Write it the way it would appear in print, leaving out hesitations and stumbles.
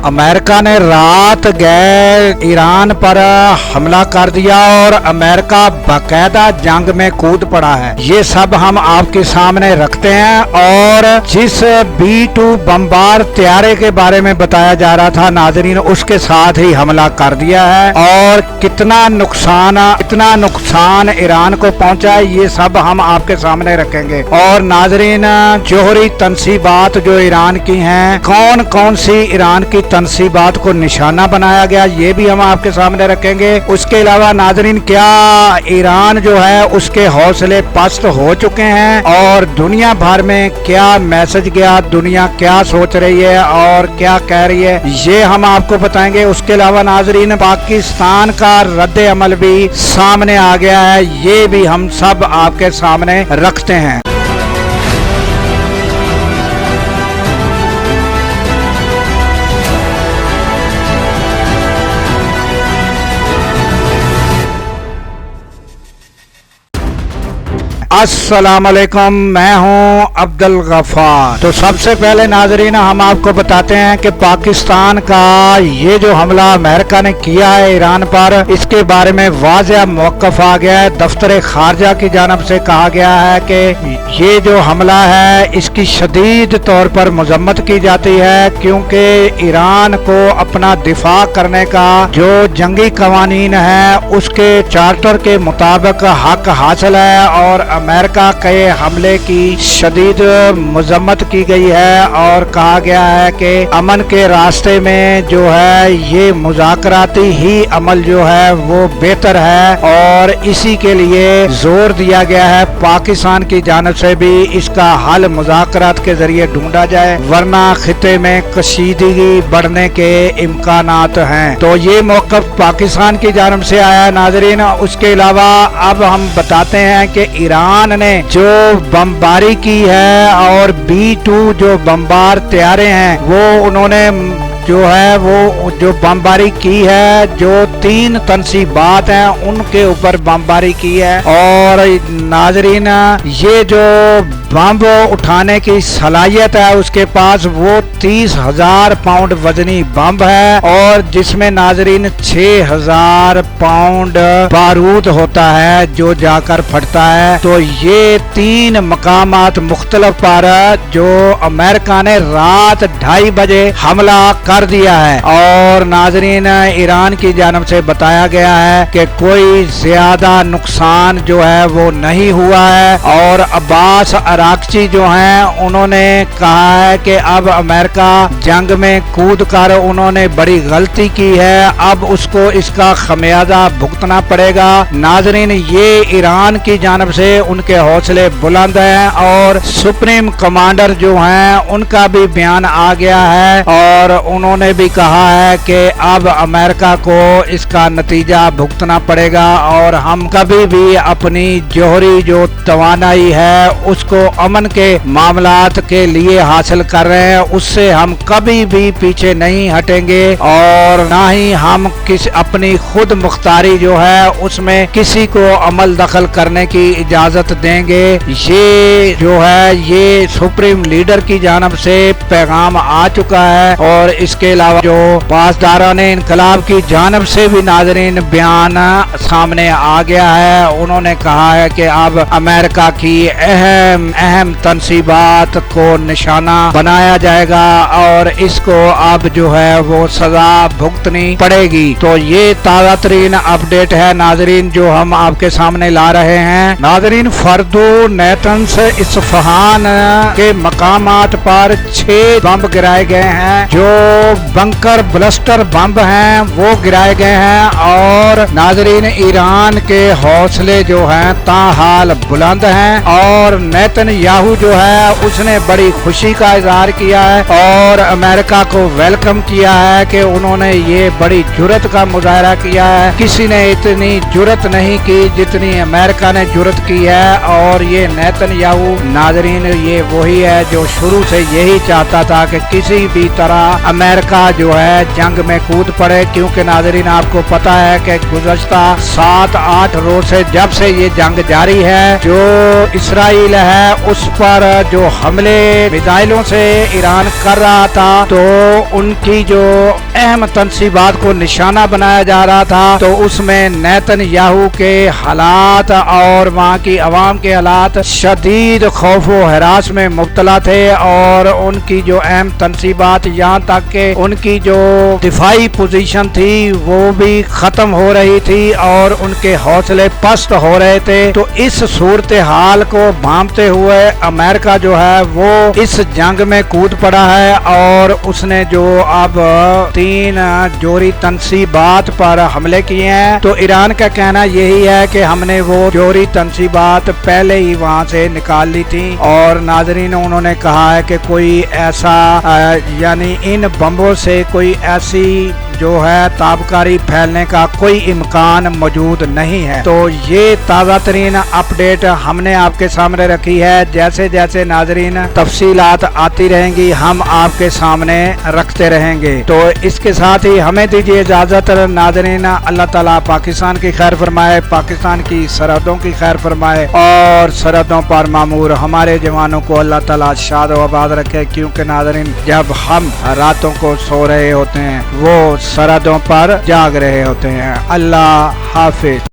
America ने रात गए ईरान पर हमला कर दिया और अमेरिका बाकायदा जंग में कूद पड़ा है। ये सब हम आपके सामने रखते हैं। और जिस B-2 बमबार तैयारे के बारे में बताया जा रहा था नाजरीन, उसके साथ ही हमला कर दिया है और कितना नुकसान ईरान को पहुंचा है, ये सब हम आपके सामने रखेंगे। और नाजरीन, जोहरी तनसीबात जो ईरान की हैं, कौन कौन सी ईरान की तनसीबात को निशाना बनाया गया, ये भी हम आपके सामने रखेंगे। उसके अलावा नाजरीन, क्या ईरान जो है उसके हौसले पस्त हो चुके हैं और दुनिया भर में क्या मैसेज गया, दुनिया क्या सोच रही है और क्या कह रही है, ये हम आपको बताएंगे। उसके अलावा नाजरीन, पाकिस्तान का रद्द अमल भी सामने आ गया है, ये भी हम सब आपके सामने रखते हैं। अस्सलाम वालेकुम, मैं हूं अब्दुल गफ्फार। तो सबसे पहले नाजरीन, हम आपको बताते हैं कि पाकिस्तान का ये जो हमला अमेरिका ने किया है ईरान पर, इसके बारे में वाज़ेह मौक़िफ़ आ गया है। दफ्तर खारजा की जानब से कहा गया है कि ये जो हमला है इसकी शदीद तौर पर मजम्मत की जाती है, क्योंकि ईरान को अपना दिफा करने का जो जंगी कवानीन है उसके चार्टर के मुताबिक हक हासिल है और अमेरिका के हमले की शदीद मजम्मत की गई है। और कहा गया है कि अमन के रास्ते में जो है ये मुज़ाकराती ही अमल जो है वो बेहतर है और इसी के लिए जोर दिया गया है पाकिस्तान की जानिब से भी इसका हल मुज़ाकरात के जरिए ढूंढा जाए, वरना खिते में कशीदगी बढ़ने के इम्कानात हैं। तो ये मौक़िफ़ पाकिस्तान की जानिब से आया है नाजरीन। उसके अलावा अब हम बताते हैं कि ईरान ने जो बमबारी की है और B-2 जो बमबार तैयारे हैं वो उन्होंने जो है वो जो बमबारी की है, जो 3 तनसीबात हैं उनके ऊपर बमबारी की है। और नाजरीन, ये जो बम उठाने की सलाहियत है उसके पास, वो 30,000 पाउंड वजनी बम है और जिसमें नाजरीन 6,000 पाउंड बारूद होता है जो जाकर फटता है। तो ये 3 मकामात मुख्तलिफ पर जो अमेरिका ने रात 2:30 बजे हमला कर दिया है। और नाजरीन, ईरान की जानब से बताया गया है कि कोई ज्यादा नुकसान जो है वो नहीं हुआ है। और अब्बास अराक्ची जो हैं उन्होंने कहा है कि अब अमेरिका जंग में कूद कर उन्होंने बड़ी गलती की है, अब उसको इसका खमियाजा भुगतना पड़ेगा। नाजरीन, ये ईरान की जानब से उनके हौसले बुलंद हैं और सुप्रीम कमांडर जो हैं उनका भी बयान आ गया है और उन्होंने भी कहा है कि अब अमेरिका को इसका नतीजा भुगतना पड़ेगा और हम कभी भी अपनी जोहरी जो तवानाई है उसको अमन के मामलात के लिए हासिल कर रहे हैं, उससे हम कभी भी पीछे नहीं हटेंगे और ना ही हम अपनी खुद मुख्तारी जो है उसमें किसी को अमल दखल करने की इजाजत देंगे। ये जो है ये सुप्रीम लीडर की जानब से पैगाम आ चुका है। और इसके अलावा जो पासदारान इनकलाब की जानब से भी नाजरीन बयान सामने आ गया है, उन्होंने कहा है कि अब अमेरिका की अहम तनसीबात को निशाना बनाया जाएगा और इसको अब जो है वो सजा भुगतनी पड़ेगी। तो ये ताज़ा तरीन अपडेट है नाजरीन जो हम आपके सामने ला रहे हैं। नाजरीन, फर्दो नेतन्स इस्फहान के मकामात पर 6 बम गिराए गए हैं, जो बंकर ब्लस्टर बम हैं वो गिराए गए हैं। और नाजरीन, ईरान के हौसले जो हैं ताहाल बुलंद हैं और नेतन्याहू जो है उसने बड़ी खुशी का इजहार किया है और अमेरिका को वेलकम किया है कि उन्होंने ये बड़ी जुर्रत का मुजाहरा किया है। किसी ने इतनी जुर्रत नहीं की जितनी अमेरिका ने जुर्रत की है। और ये नेतन्याहू नाजरीन ये वही है जो शुरू से यही चाहता था कि किसी भी तरह अमेरिका जो है जंग में कूद पड़े, क्योंकि नाज़रीन आपको पता है कि गुज़श्ता 7-8 रोज से जब से ये जंग जारी है, जो इसराइल है उस पर जो हमले मिसाइलों से ईरान कर रहा था, तो उनकी जो अहम तंसीबात को निशाना बनाया जा रहा था, तो उसमें नेतन्याहू के हालात और वहाँ की आवाम के हालात शदीद खौफ व हरास में मुब्तला थे, और उनकी जो अहम तंसीबात यहाँ तक के उनकी जो दिफाई पोजीशन थी वो भी ख़त्म हो रही थी और उनके हौसले पस्त हो रहे थे। तो इस सूरत हाल को भांपते हुए अमेरिका जो है वो इस जंग में कूद पड़ा है, और उसने जो अब 3 जोरी तंसीबात पर हमले किए हैं। तो ईरान का कहना यही है कि हमने वो जोरी तंसीबात पहले ही वहां से निकाल ली थी, और नाज़रीन उन्होंने कहा है कि कोई ऐसा यानी इन बम्बों से कोई ऐसी जो है ताबकारी फैलने का कोई इम्कान मौजूद नहीं है। तो ये ताज़ा तरीन अपडेट हमने आपके सामने रखी है। जैसे जैसे नाज़रीन तफसीलात आती रहेंगी हम आपके सामने रखते रहेंगे। तो इसके साथ ही हमें दीजिए इजाज़त नाज़रीन। अल्लाह ताला पाकिस्तान की खैर फरमाए, पाकिस्तान की सरहदों की खैर फरमाए, और सरहदों पर मामूर हमारे जवानों को अल्लाह ताला शाद व आबाद रखे, क्योंकि नाज़रीन जब हम रातों को सो रहे होते हैं वो सरहदों पर जाग रहे होते हैं। अल्लाह हाफिज।